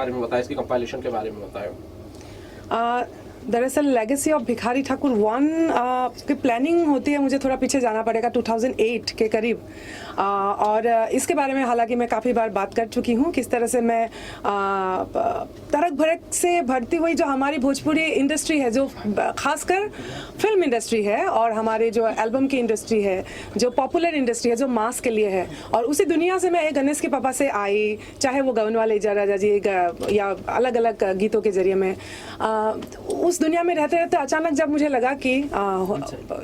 बारे में बताएं, इसकी कंपाइलेशन के बारे में बताएं। दरअसल लेगेसी ऑफ भिखारी ठाकुर 1 की प्लानिंग होती है, मुझे थोड़ा पीछे जाना पड़ेगा, 2008 के करीब। और इसके बारे में हालांकि मैं काफ़ी बार बात कर चुकी हूँ, किस तरह से मैं तड़क भड़क से भरती हुई जो हमारी भोजपुरी इंडस्ट्री है, जो खासकर फिल्म इंडस्ट्री है, और हमारे जो एल्बम की इंडस्ट्री है, जो पॉपुलर इंडस्ट्री है, जो मास के लिए है, और उसी दुनिया से मैं एक गणेश के पापा से आई, चाहे वो गवन वाले इजा राजा जी या अलग अलग गीतों के जरिए में उस दुनिया में रहते रहते अचानक जब मुझे लगा कि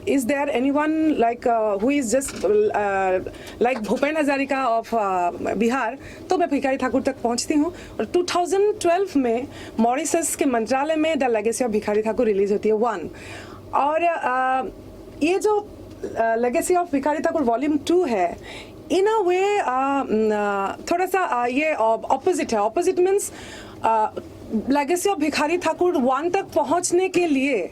is there anyone like who is just like Bhupen Hazarika of Bihar, तो मैं भिखारी ठाकुर तक पहुंचती हूँ। और 2012 में मॉरिशस के मंत्रालय में the legacy of Bhikhari Thakur release होती है 1। और ये जो legacy of Bhikhari Thakur volume 2 है, इन अ वे थोड़ा सा ये ऑपोजिट है। Opposite means legacy of Bhikhari Thakur 1 तक पहुंचने के लिए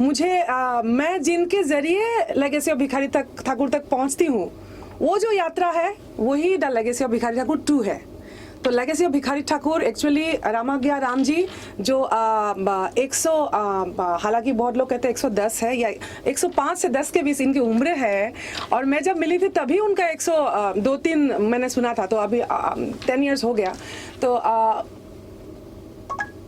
मुझे मैं जिनके जरिए लेगेसी ऑफ भिखारी ठाकुर तक पहुंचती हूँ, वो जो यात्रा है वही the legacy of Bhikhari Thakur 2 है। तो legacy of Bhikhari Thakur actually Ramagya Ram जी जो 100 हालांकि बहुत लोग कहते हैं 110 है या 105 से 10 के बीच इनकी उम्र है, और मैं जब मिली थी तभी उनका 102-3 मैंने सुना था, तो अभी 10 इयर्स हो गया। तो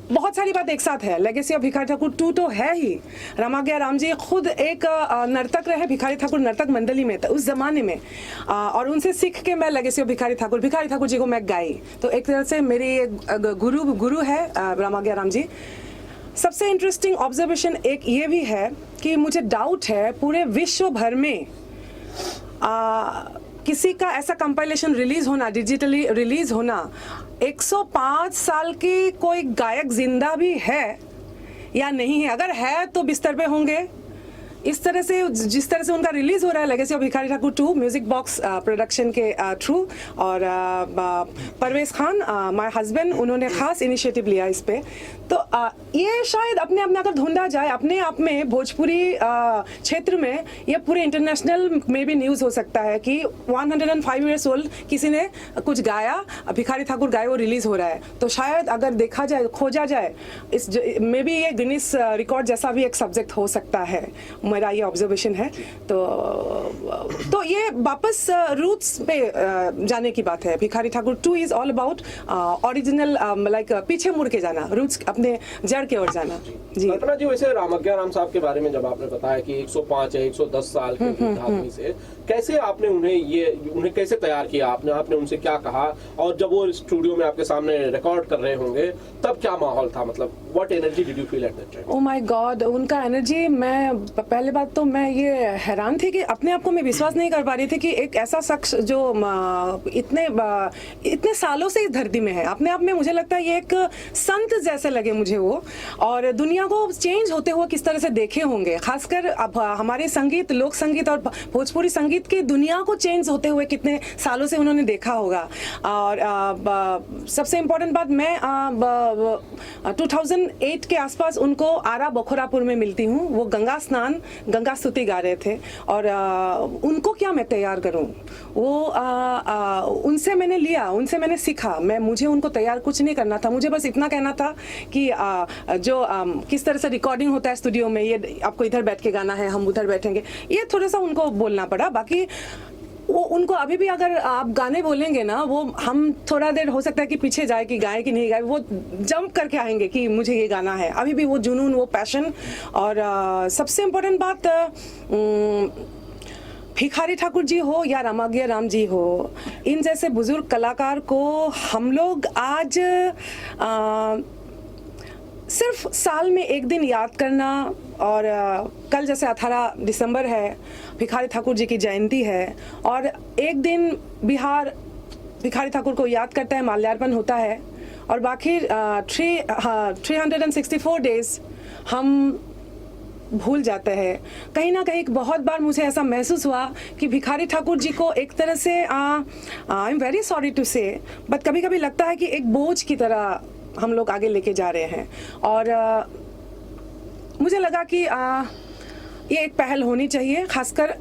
बहुत सारी बात एक साथ है। लेगेसी ऑफ भिखारी ठाकुर 2 तो है ही। रामाज्ञा राम जी खुद एक नर्तक रहे भिखारी ठाकुर नर्तक मंडली में उस जमाने में, और उनसे सीख के मैं लेगेसी ऑफ भिखारी ठाकुर जी को मैं गाई। तो एक तरह से मेरी गुरु है रामाज्ञा राम जी। सबसे इंटरेस्टिंग ऑब्जर्वेशन एक ये भी है कि मुझे डाउट है पूरे विश्व भर में किसी का ऐसा कंपाइलेशन रिलीज होना, डिजिटली रिलीज होना, 105 साल की कोई गायक जिंदा भी है या नहीं है। अगर है तो बिस्तर पे होंगे। इस तरह से जिस तरह से उनका रिलीज हो रहा है legacy of Bhikhari Thakur 2 music box production के थ्रू, और परवेज खान माय हस्बैंड, उन्होंने खास इनिशिएटिव लिया इस पे। तो ये शायद अपने आप में अगर ढूंढा जाए अपने आप में भोजपुरी क्षेत्र में, ये पूरे इंटरनेशनल में भी न्यूज़ हो सकता है कि 105 इयर्स ओल्ड किसी ने कुछ गाया, भिखारी ठाकुर गाए, वो रिलीज हो रहा है। तो शायद अगर देखा जाए, खोजा जाए, इस मे बी ये गिनीज रिकॉर्ड जैसा भी एक सब्जेक्ट हो सकता है। मेरा ये ऑब्जर्वेशन है। तो ये वापस रूट्स पे जाने की बात है। Bhikhari Thakur 2 is all about original, like पीछे मुड़ के जाना, रूट्स अपने जड़ की ओर जाना। जी कल्पना जी, वैसे रामाज्ञा राम साहब के बारे में जब आपने बताया कि 105 है, 110 साल के आदमी से, कैसे आपने उन्हें कैसे तैयार किया? आपने उनसे क्या कहा? और जब वो स्टूडियो में आपके सामने रिकॉर्ड कर रहे होंगे तब क्या माहौल था? मतलब what energy did you feel at that time? Oh my God, उनका एनर्जी, मैं पहले बात तो मैं ये हैरान थी कि अपने आप को मैं विश्वास नहीं कर पा रही थी कि एक ऐसा शख्स जो इतने सालों से इस धरती में है, अपने आप में मुझे लगता है ये एक संत जैसे लगे मुझे वो, और दुनिया को चेंज होते हुए किस तरह से देखे होंगे, खासकर अब हमारे संगीत, लोक संगीत और भोजपुरी संगीत की दुनिया को चेंज होते हुए कितने सालों से उन्होंने देखा होगा। और सबसे इम्पोर्टेंट बात, मैं 2008 के आसपास उनको आरा बखोरापुर में मिलती हूँ। वो गंगा स्नान, गंगा स्तुति गा रहे थे, और उनको क्या मैं तैयार करूँ, वो उनसे मैंने लिया, उनसे मैंने सीखा। मुझे उनको तैयार कुछ नहीं करना था, मुझे बस इतना कहना था कि जो किस तरह से रिकॉर्डिंग होता है स्टूडियो में, ये आपको इधर बैठ के गाना है, हम उधर बैठेंगे, ये थोड़ा सा उनको बोलना पड़ा। बाकी वो उनको अभी भी अगर आप गाने बोलेंगे ना, वो हम थोड़ा देर हो सकता है कि पीछे जाए कि गाए कि नहीं गाए, वो जंप करके आएंगे कि मुझे ये गाना है। अभी भी वो जुनून, वो पैशन। और सबसे इम्पोर्टेंट बात, भिखारी ठाकुर जी हो या रामाज्ञा राम जी हो, इन जैसे बुजुर्ग कलाकार को हम लोग आज सिर्फ साल में एक दिन याद करना, और कल जैसे 18 दिसंबर है, भिखारी ठाकुर जी की जयंती है, और एक दिन बिहार भिखारी ठाकुर को याद करता है, माल्यार्पण होता है, और बाकी 364 डेज हम भूल जाते हैं। कहीं ना कहीं बहुत बार मुझे ऐसा महसूस हुआ कि भिखारी ठाकुर जी को एक तरह से I am very sorry to say, but कभी कभी लगता है कि एक बोझ की तरह हम लोग आगे लेके जा रहे हैं। और मुझे लगा कि ये एक पहल होनी चाहिए, खासकर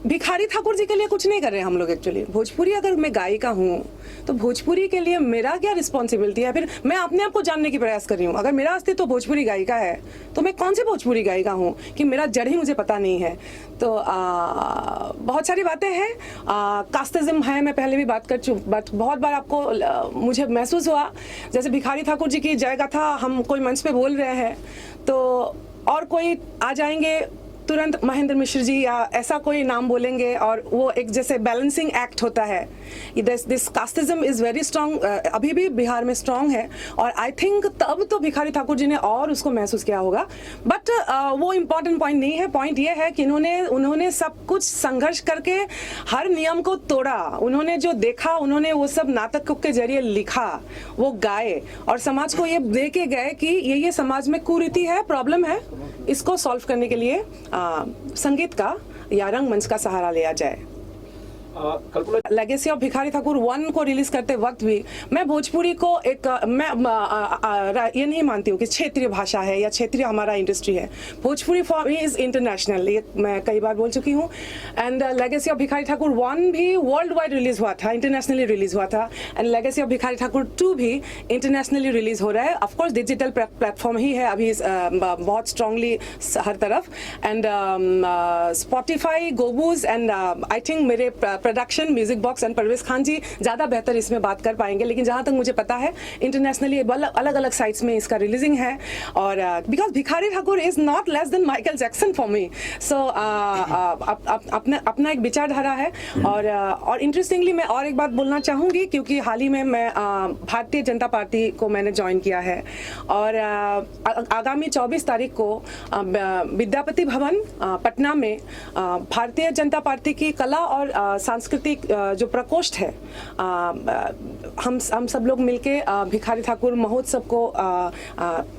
भिखारी ठाकुर जी के लिए कुछ नहीं कर रहे हम लोग एक्चुअली। भोजपुरी अगर मैं गायिका हूँ तो भोजपुरी के लिए मेरा क्या रिस्पॉन्सिबिलिटी है? फिर मैं अपने आप को जानने की प्रयास कर रही हूँ। अगर मेरा अस्तित्व तो भोजपुरी गायिका है तो मैं कौन सी भोजपुरी गायिका हूँ कि मेरा जड़ ही मुझे पता नहीं है। तो बहुत सारी बातें हैं। कास्टिज्म है, मैं पहले भी बात कर चुकी, बहुत बार आपको मुझे महसूस हुआ जैसे भिखारी ठाकुर जी की जय गाथा हम कोई मंच पे बोल रहे हैं तो और कोई आ जाएंगे तुरंत महेंद्र मिश्र जी या ऐसा कोई नाम बोलेंगे और वो एक जैसे बैलेंसिंग एक्ट होता है। This casteism is very strong, अभी भी बिहार में स्ट्रॉन्ग है और आई थिंक तब तो भिखारी ठाकुर जी ने और उसको महसूस किया होगा। बट वो इम्पोर्टेंट पॉइंट नहीं है। पॉइंट ये है कि उन्होंने सब कुछ संघर्ष करके हर नियम को तोड़ा। उन्होंने जो देखा उन्होंने वो सब नाटकों के जरिए लिखा, वो गाए और समाज को ये दे के गए कि ये समाज में कुरीति है, प्रॉब्लम है, इसको सॉल्व करने के लिए संगीत का या रंगमंच का सहारा लिया जाए। कल्पना, लेगेसी ऑफ भिखारी ठाकुर 1 को रिलीज करते वक्त भी मैं भोजपुरी को एक ये नहीं मानती हूँ कि क्षेत्रीय भाषा है या क्षेत्रीय हमारा इंडस्ट्री है। Bhojpuri for me is international, ये मैं कई बार बोल चुकी हूँ। And legacy of Bhikhari Thakur 1 भी वर्ल्ड वाइड रिलीज हुआ था, इंटरनेशनली रिलीज हुआ था। And legacy of Bhikhari Thakur 2 भी इंटरनेशनली रिलीज हो रहा है। ऑफकोर्स डिजिटल प्लेटफॉर्म ही है अभी बहुत स्ट्रांगली हर तरफ। And Spotify, Qobuz and I think मेरे production music box and Parvez Khan ji ज़्यादा बेहतर इसमें बात कर पाएंगे, लेकिन जहाँ तक मुझे पता है इंटरनेशनली अलग अलग साइट्स में इसका रिलीजिंग है। और because Bhikhari Thakur is not less than Michael Jackson for me. So अपना एक विचारधारा है। और इंटरेस्टिंगली मैं और एक बात बोलना चाहूँगी क्योंकि हाल ही में मैं भारतीय जनता पार्टी को मैंने ज्वाइन किया है और आगामी 24 तारीख को विद्यापति भवन पटना में भारतीय जनता पार्टी की कला और सांस्कृतिक जो प्रकोष्ठ है, हम सब लोग मिलके भिखारी ठाकुर महोत्सव को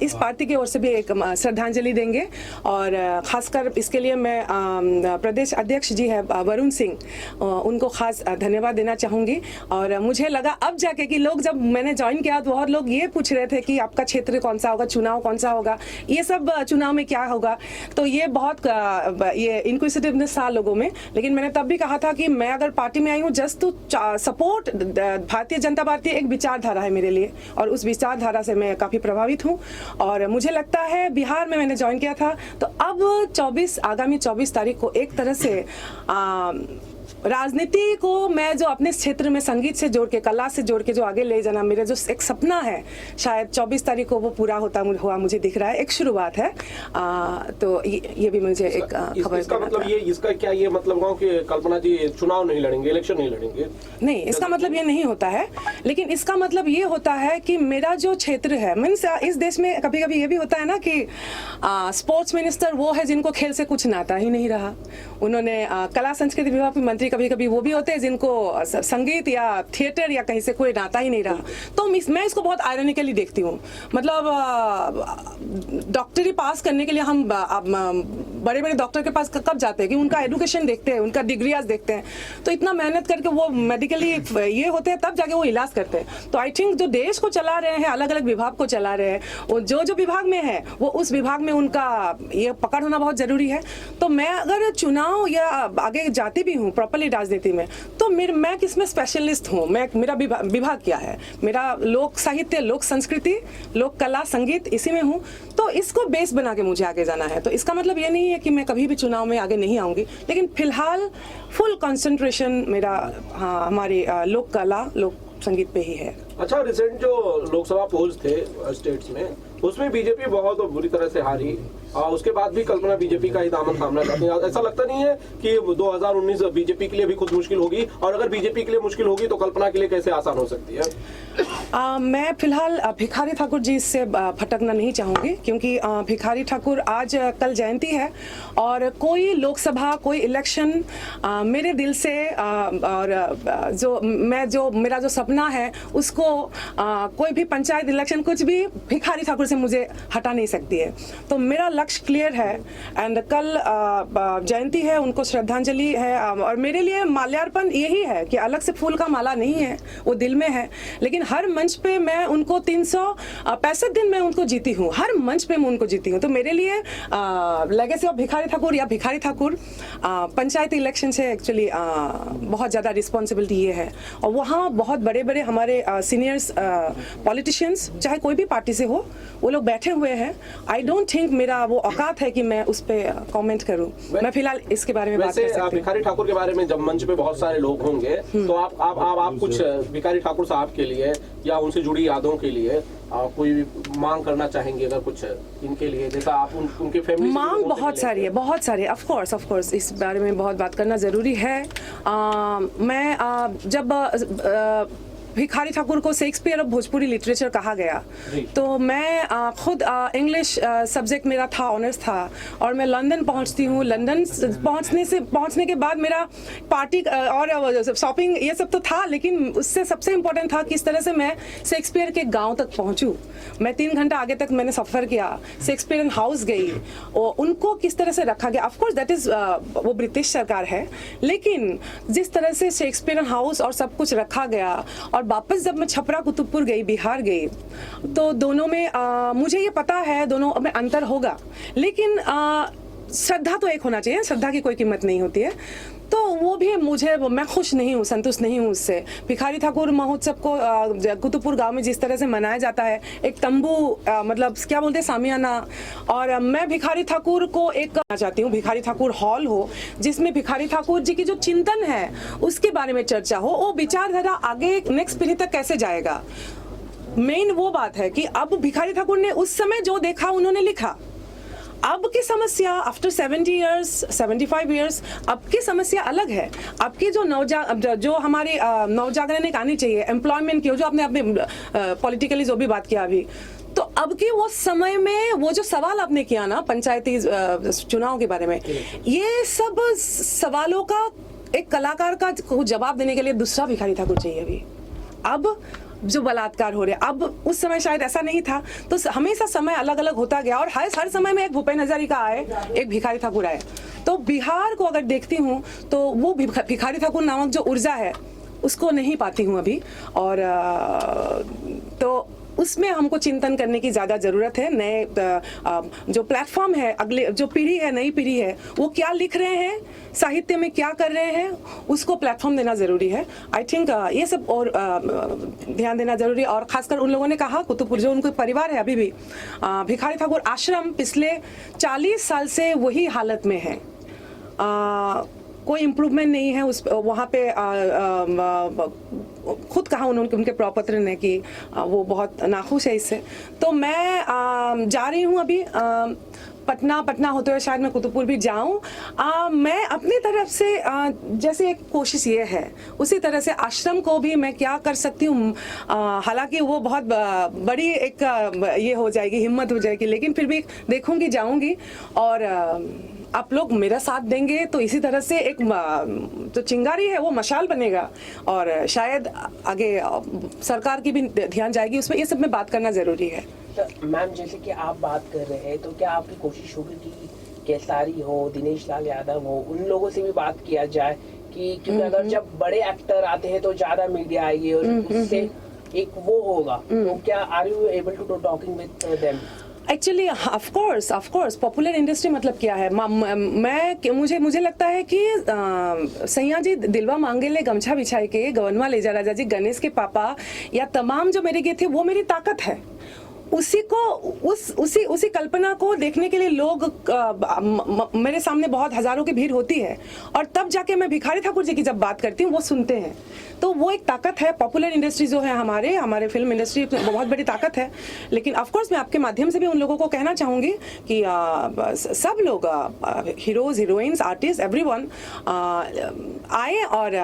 इस पार्टी की ओर से भी एक श्रद्धांजलि देंगे। और खासकर इसके लिए मैं प्रदेश अध्यक्ष जी है वरुण सिंह, उनको खास धन्यवाद देना चाहूँगी। और मुझे लगा अब जाके कि लोग, जब मैंने ज्वाइन किया तो बहुत लोग ये पूछ रहे थे कि आपका क्षेत्र कौन सा होगा, चुनाव कौन सा होगा, ये सब चुनाव में क्या होगा। तो ये बहुत ये इंक्विजिटिवनेस था लोगों में। लेकिन मैंने तब भी कहा था कि मैं अगर पार्टी में आई हूँ just to support Bharatiya Janata party, एक विचारधारा है मेरे लिए और उस विचारधारा से मैं काफ़ी प्रभावित हूँ। और मुझे लगता है बिहार में मैंने ज्वाइन किया था तो अब आगामी 24 तारीख को एक तरह से राजनीति को मैं जो अपने क्षेत्र में संगीत से जोड़ के, कला से जोड़ के जो आगे ले जाना, मेरा जो एक सपना है, शायद 24 तारीख को वो पूरा हुआ मुझे दिख रहा है। एक शुरुआत है। तो ये भी मुझे एक खबर इसका मतलब इसका क्या ये मतलब हो कि कल्पना जी चुनाव नहीं लड़ेंगे, इलेक्शन नहीं लड़ेंगे? नहीं, इसका मतलब ये नहीं होता है। लेकिन इसका मतलब ये होता है कि मेरा जो क्षेत्र है, मीन्स इस देश में कभी कभी ये भी होता है ना कि स्पोर्ट्स मिनिस्टर वो है जिनको खेल से कुछ नाता ही नहीं रहा। उन्होंने कला संस्कृति विभाग के मंत्री कभी कभी वो भी होते हैं जिनको संगीत या थिएटर या कहीं से कोई नाता ही नहीं रहा। तो मैं इसको बहुत आयरनिकली देखती हूँ। मतलब डॉक्टरी पास करने के लिए हम बड़े बड़े डॉक्टर के पास कब जाते हैं कि उनका एजुकेशन देखते हैं, उनका डिग्रियाज देखते हैं। तो इतना मेहनत करके वो मेडिकली ये होते हैं तब जाके वो इलाज करते हैं। तो आई थिंक जो देश को चला रहे हैं, अलग अलग विभाग को चला रहे हैं, वो जो विभाग में है वो उस विभाग में उनका ये पकड़ होना बहुत जरूरी है। तो मैं अगर चुनाव या आगे जाती भी हूँ प्रॉपरली राजनीति में तो मैं किसमें स्पेशलिस्ट हूँ, मेरा विभाग क्या है, मेरा लोक साहित्य, लोक संस्कृति, लोक कला, संगीत, इसी में हूँ। तो इसको बेस बना के मुझे आगे जाना है। तो इसका मतलब ये नहीं है कि मैं कभी भी चुनाव में आगे नहीं आऊंगी, लेकिन फिलहाल फुल कंसंट्रेशन मेरा हमारी लोक कला, लोक संगीत पे ही है। अच्छा, रिसेंट जो लोकसभा पोल्स थे स्टेट्स में, उसमें बीजेपी बहुत बुरी तरह से हारी। उसके बाद भी कल्पना बीजेपी का ही दामन थामना चाहती है। ऐसा लगता नहीं है कि 2019 बीजेपी के लिए भी खुद मुश्किल होगी? और अगर बीजेपी के लिए मुश्किल होगी तो कल्पना के लिए कैसे आसान हो सकती है? मैं फिलहाल भिखारी ठाकुर जी से भटकना नहीं चाहूँगी क्योंकि भिखारी ठाकुर आज कल जयंती है और कोई लोकसभा, कोई इलेक्शन मेरे दिल से और मेरा जो सपना है उसको कोई भी पंचायत इलेक्शन कुछ भी भिखारी ठाकुर से मुझे हटा नहीं सकती है। तो मेरा लक्ष्य क्लियर है एंड कल जयंती है, उनको श्रद्धांजलि है और मेरे लिए माल्यार्पण यही है कि अलग से फूल का माला नहीं है, वो दिल में है। लेकिन हर मंच पे मैं उनको 365 दिन मैं उनको जीती हूँ, हर मंच पे मैं उनको जीती हूँ। तो मेरे लिए लेगेसी ऑफ भिखारी ठाकुर या भिखारी ठाकुर पंचायती इलेक्शन से एक्चुअली बहुत ज़्यादा रिस्पॉन्सिबिलिटी ये है। और वहाँ बहुत बड़े बड़े हमारे सीनियर्स पॉलिटिशियंस चाहे कोई भी पार्टी से हो, वो लोग बैठे हुए हैं। आई डोंट थिंक मेरा वो औकात है कि मैं उस पर कमेंट करूं। मैं फिलहाल इसके बारे में बात कर सकती हूं। भिखारी ठाकुर के बारे में जब मंच पे बहुत सारे लोग होंगे तो आप कुछ भिखारी ठाकुर साहब के लिए या उनसे जुड़ी यादों के लिए कोई भी मांग करना चाहेंगे, अगर कुछ इनके लिए, जैसा आप उनके फैमिली मांग बहुत सारी है, बहुत सारी। ऑफ कोर्स इस बारे में बहुत बात करना ज़रूरी है। मैं जब भिखारी ठाकुर को शेक्सपियर ऑफ भोजपुरी लिटरेचर कहा गया तो मैं खुद इंग्लिश सब्जेक्ट मेरा था, ऑनर्स था, और मैं लंदन पहुंचती हूँ। लंदन पहुंचने के बाद मेरा पार्टी और शॉपिंग ये सब तो था, लेकिन उससे सबसे इम्पोर्टेंट था किस तरह से मैं शेक्सपियर के गांव तक पहुंचूं। मैं 3 घंटा आगे तक मैंने सफ़र किया, शेक्सपियरन हाउस गई और उनको किस तरह से रखा गया। ऑफकोर्स दैट इज़ वो ब्रिटिश सरकार है, लेकिन जिस तरह से शेक्सपियरन हाउस और सब कुछ रखा गया, और वापस जब मैं छपरा कुतुबपुर गई, बिहार गई, तो दोनों में मुझे ये पता है दोनों में अंतर होगा, लेकिन श्रद्धा तो एक होना चाहिए, श्रद्धा की कोई कीमत नहीं होती है। तो वो भी मैं खुश नहीं हूँ, संतुष्ट नहीं हूँ उससे। भिखारी ठाकुर महोत्सव को कुतुबपुर गांव में जिस तरह से मनाया जाता है, एक तंबू मतलब क्या बोलते हैं, सामियाना, और मैं भिखारी ठाकुर को एक करना चाहती हूँ, भिखारी ठाकुर हॉल हो जिसमें भिखारी ठाकुर जी की जो चिंतन है उसके बारे में चर्चा हो, वो विचारधारा आगे नेक्स्ट पीढ़ी तक कैसे जाएगा। मेन वो बात है कि अब भिखारी ठाकुर ने उस समय जो देखा उन्होंने लिखा। अब की समस्या आफ्टर 70 इयर्स 75 इयर्स अब की समस्या अलग है। अब की जो हमारी नवजागरण एक आनी चाहिए एम्प्लॉयमेंट की, जो आपने अपने पॉलिटिकली जो भी बात किया अभी, तो अब के वो समय में वो जो सवाल आपने किया ना पंचायती चुनाव के बारे में, ये सब सवालों का एक कलाकार का जवाब देने के लिए दूसरा भिखारी ठाकुर चाहिए अभी। अब जो बलात्कार हो रहे, अब उस समय शायद ऐसा नहीं था, तो हमेशा समय अलग अलग होता गया और हर समय में एक भूपेन हजारिका आए, एक भिखारी ठाकुर आए। तो बिहार को अगर देखती हूँ तो वो भिखारी ठाकुर नामक जो ऊर्जा है उसको नहीं पाती हूँ अभी, और तो उसमें हमको चिंतन करने की ज़्यादा ज़रूरत है। नए जो प्लेटफॉर्म है, अगले जो पीढ़ी है, नई पीढ़ी है, वो क्या लिख रहे हैं, साहित्य में क्या कर रहे हैं, उसको प्लेटफॉर्म देना ज़रूरी है। आई थिंक ये सब और ध्यान देना ज़रूरी है। और ख़ासकर उन लोगों ने कहा कुतुबपुर जो उनका परिवार है अभी भी, भिखारी ठाकुर आश्रम पिछले 40 साल से वही हालत में है, कोई इम्प्रूवमेंट नहीं है उस वहाँ पे। खुद कहा उनके प्रपत्र ने कि वो बहुत नाखुश है इससे। तो मैं जा रही हूँ अभी पटना होते हुए शायद मैं कुतुबपुर भी जाऊँ। मैं अपनी तरफ से जैसे एक कोशिश ये है, उसी तरह से आश्रम को भी मैं क्या कर सकती हूँ। हालांकि वो बहुत बड़ी एक ये हो जाएगी, हिम्मत हो जाएगी, लेकिन फिर भी देखूँगी, जाऊँगी, और आप लोग मेरा साथ देंगे तो इसी तरह से एक जो चिंगारी है वो मशाल बनेगा, और शायद आगे सरकार की भी ध्यान जाएगी उसमें। ये सब में बात करना ज़रूरी है। तो मैम जैसे कि आप बात कर रहे हैं, तो क्या आपकी कोशिश होगी कि केसारी हो, दिनेश लाल यादव हो, उन लोगों से भी बात किया जाए कि क्योंकि अगर जब बड़े एक्टर आते हैं तो ज़्यादा मीडिया आएगी और उससे एक वो होगा, तो क्या are you able to talking with them? Actually of course popular industry मतलब क्या है। मुझे लगता है कि सैया जी दिलवा मांगे ले गमछा बिछाए के, गवनवा ले जा राजा जी, गणेश के पापा, या तमाम जो मेरे गीत थे वो मेरी ताकत है। उसी कल्पना को देखने के लिए लोग मेरे सामने बहुत हजारों की भीड़ होती है, और तब जाके मैं भिखारी ठाकुर जी की जब बात करती हूँ वो सुनते हैं, तो वो एक ताकत है। पॉपुलर इंडस्ट्री जो है हमारे फिल्म इंडस्ट्री बहुत बड़ी ताकत है। लेकिन ऑफ कोर्स मैं आपके माध्यम से भी उन लोगों को कहना चाहूँगी कि सब लोग, हीरोज, हीरोइंस, आर्टिस्ट, एवरीवन आए, और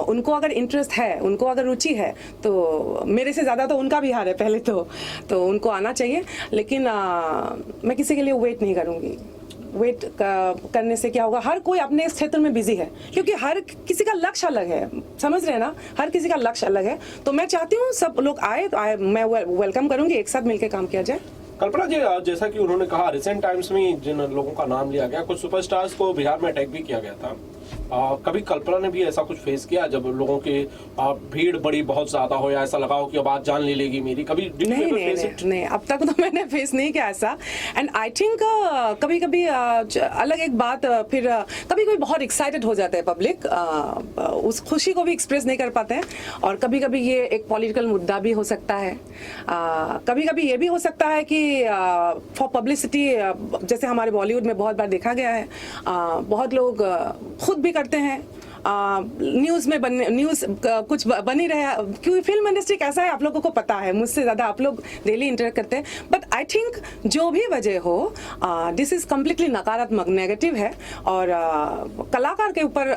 उनको अगर इंटरेस्ट है, उनको अगर रुचि है, तो मेरे से ज़्यादा तो उनका भी हार है पहले तो उनको आना चाहिए। लेकिन मैं किसी के लिए वेट नहीं करूँगी। वेट करने से क्या होगा, हर कोई अपने इस क्षेत्र में बिजी है, क्योंकि हर किसी का लक्ष्य अलग है, समझ रहे हैं ना, हर किसी का लक्ष्य अलग है। तो मैं चाहती हूँ सब लोग आए, तो मैं वेलकम करूँगी, एक साथ मिलकर काम किया जाए। कल्पना जी, जैसा कि उन्होंने कहा, रिसेंट टाइम्स में जिन लोगों का नाम लिया गया, कुछ सुपरस्टार्स को बिहार में अटैक भी किया गया था। कभी कल्पना ने भी ऐसा कुछ फेस किया जब लोगों की भीड़ बड़ी बहुत ज्यादा हो, या ऐसा लगा हो कि अब आज जान ले लेगी मेरी? कभी नहीं, अब तक तो मैंने फेस नहीं किया ऐसा। एंड आई थिंक कभी कभी अलग एक बात, फिर कभी कभी बहुत एक्साइटेड हो जाता है पब्लिक, उस खुशी को भी एक्सप्रेस नहीं कर पाते हैं। और कभी कभी ये एक पॉलिटिकल मुद्दा भी हो सकता है, कभी कभी ये भी हो सकता है कि फॉर पब्लिसिटी, जैसे हमारे बॉलीवुड में बहुत बार देखा गया है, बहुत लोग खुद भी करते हैं, न्यूज़ में न्यूज़ कुछ बनी रहे, क्योंकि फिल्म इंडस्ट्री कैसा है आप लोगों को पता है, मुझसे ज़्यादा आप लोग डेली इंटरेक्ट करते हैं। बट आई थिंक जो भी वजह हो, दिस इज़ कम्प्लीटली नकारात्मक, नेगेटिव है। और कलाकार के ऊपर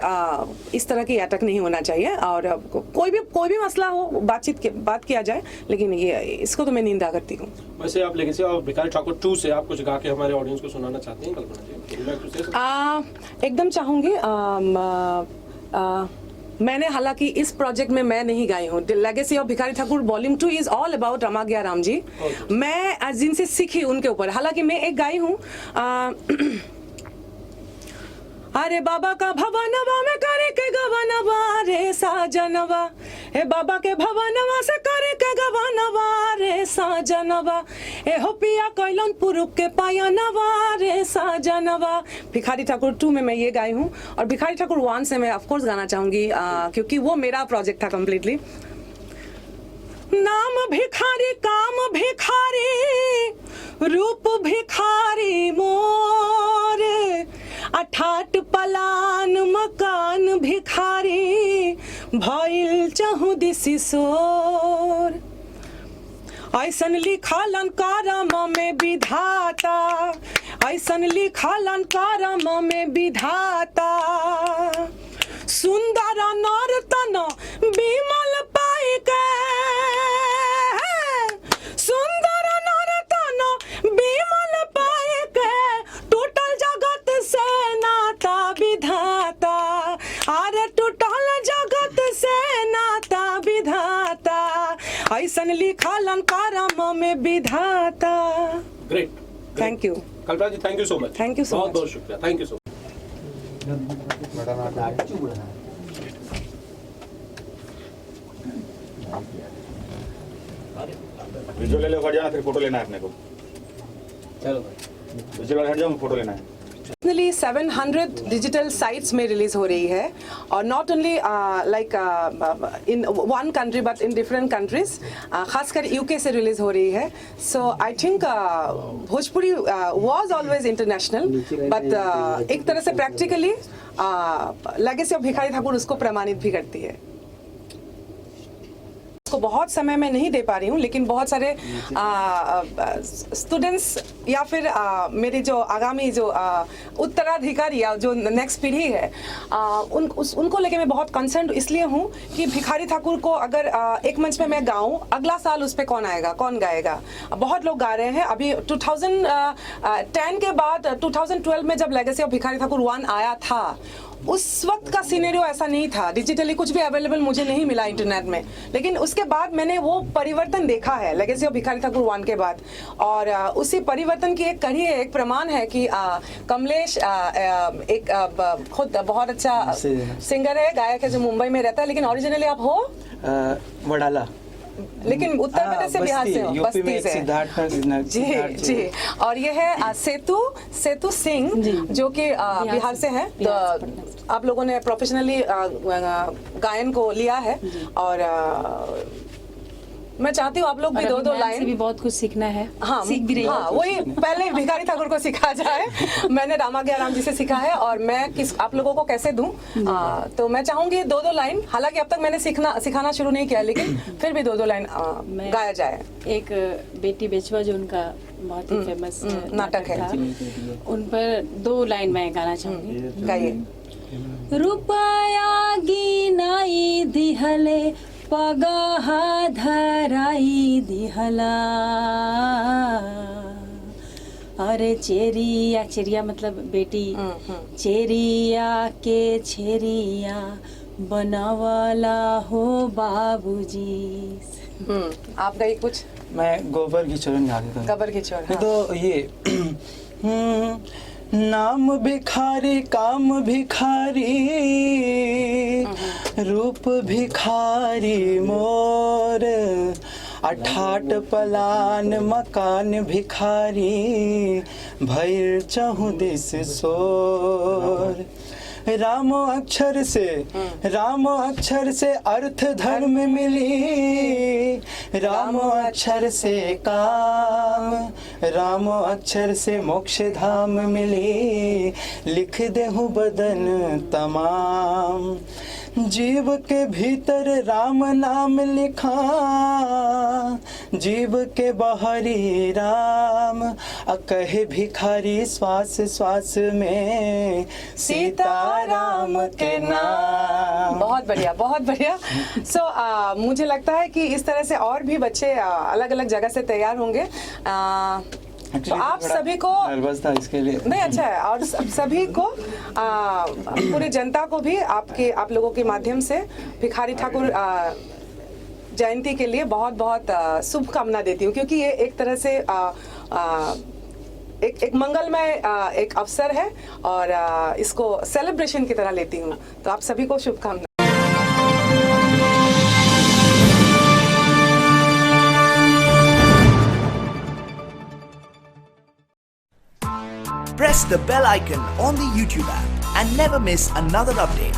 इस तरह की अटैक नहीं होना चाहिए। और कोई भी मसला हो, बात किया जाए, लेकिन ये इसको तो मैं निंदा करती हूँ। वैसे आप लेगेसी और भिखारी ठाकुर 2 से आप कुछ गा के हमारे ऑडियंस को सुनाना चाहती हैं कल्पना जी? एकदम चाहूँगी। मैंने हालांकि इस प्रोजेक्ट में मैं नहीं गाई हूँ। Legacy of Bhikhari Thakur volume 2 is all about Ramagya Ram ji. मैं जिनसे सीखी उनके ऊपर, हालांकि मैं एक गाई हूँ, अरे बाबा का भवनवा में करे के गवनवा रे साजनवा, हे बाबा के भवनवा से करे के गवनवा रे साजनवा, ए हो पिया कैलन पुरुष के पायनवा रे साजनवा। भिखारी ठाकुर 2 में मैं ये गाई हूँ। और भिखारी ठाकुर 1 से मैं ऑफकोर्स गाना चाहूंगी, क्योंकि वो मेरा प्रोजेक्ट था कम्प्लीटली। नाम भिखारी, काम भिखारी, रूप भिखारी मोर, अठाट पलान मकान भिखारी, भइल चहु दिसि सोर। ऐसन लिखलन करम में विधाता, ऐसन लिखलन करम में विधाता, सुंदर नर्तन विमल पाई के, सुंदर नर्तन विमल पाई के, टूटल जगत से नाता विधाता, अरे टूटल जगत से नाता विधाता, ऐसन लिखलन करम में विधाता। Great, thank you Kalpana ji, thank you so much. Thank you so बहुत मच, बहुत शुक्रिया, thank you so much. Visual ले लो, हट जाना, फिर फोटो लेना है अपने को। चलो विजुअल हट जाओ, फोटो लेना है। 700 डिजिटल साइट्स में रिलीज हो रही है, और not only like in one country but in different countries, खासकर यूके से रिलीज हो रही है। So I think Bhojpuri was always international, but एक तरह से practically legacy of Bhikhari Thakur उसको प्रमाणित भी करती है। को बहुत समय में नहीं दे पा रही हूँ, लेकिन बहुत सारे स्टूडेंट्स या फिर मेरी जो आगामी जो उत्तराधिकारी या जो नेक्स्ट पीढ़ी है, उनको लेके मैं बहुत कंसर्न इसलिए हूँ कि भिखारी ठाकुर को अगर एक मंच में मैं गाऊँ, अगला साल उस पर कौन आएगा, कौन गाएगा? बहुत लोग गा रहे हैं। अभी 2010 के बाद 2012 में जब लेगेसी ऑफ भिखारी ठाकुर 1 आया था, उस वक्त का सिनेरियो ऐसा नहीं था, डिजिटली कुछ भी अवेलेबल मुझे नहीं मिला इंटरनेट में। लेकिन उसके बाद मैंने वो परिवर्तन देखा है लेगेसी ऑफ भिखारी ठाकुर 1 के बाद, और उसी परिवर्तन की एक कड़ी है, एक प्रमाण है कि कमलेश एक खुद बहुत अच्छा सिंगर है, गायक है, जो मुंबई में रहता है, लेकिन ओरिजिनली आप हो वडाला, लेकिन उत्तर प्रदेश से, बिहार से हो, यूपी में बस्ती से। सिद्धार्थ जी। और ये है सेतु सिंह, जो कि बिहार से है। तो आप लोगों ने प्रोफेशनली गायन को लिया है, और मैं चाहती हूँ आप लोग भी दो लाइन भी बहुत कुछ सीखना है। हाँ, सीख भी रही हूँ। हाँ, वही पहले भिखारी ठाकुर को सिखा जाए। मैंने रामाज्ञा राम जी से सीखा है, और मैं आप लोगों को कैसे दूं, तो मैं चाहूंगी 2-2 लाइन। हालांकि अब तक मैंने सिखाना शुरू नहीं किया, लेकिन फिर भी 2-2 लाइन गाया जाए। एक बेटी बेचवा जो उनका बहुत ही फेमस नाटक है, उन पर 2 लाइन मैं गाना चाहूंगी। गाइए। रुपया गिनाई दिहले, पगाहा धराई दिहला, अरे चेरिया, चेरिया मतलब बेटी, चेरिया के छेरिया बनावाला हो बाबूजी। आप गई कुछ? मैं गोबर घिचोरन गा देता हूँ। गबर की चोर, नहीं तो ये नाम भिखारी काम भिखारी रूप भिखारी मोर अठाट पलान मकान भिखारी भैर चहु दिस सोर। राम अक्षर से अर्थ धर्म मिली, राम अक्षर से काम, राम अक्षर से मोक्ष धाम मिली, लिख देहु बदन तमाम। जीव के भीतर राम नाम लिखा, जीव के बाहरी राम, कहे भिखारी श्वास श्वास में सीताराम के नाम। बहुत बढ़िया, बहुत बढ़िया। सो मुझे लगता है कि इस तरह से और भी बच्चे अलग अलग जगह से तैयार होंगे। तो आप सभी को नर्वस था इसके लिए। नहीं, अच्छा है। और सभी को पूरी जनता को भी आप लोगों के माध्यम से भिखारी ठाकुर जयंती के लिए बहुत बहुत शुभकामना देती हूँ, क्योंकि ये एक तरह से एक मंगलमय एक अवसर है और इसको सेलिब्रेशन की तरह लेती हूँ। तो आप सभी को शुभकामना। Press the bell icon on the YouTube app and never miss another update.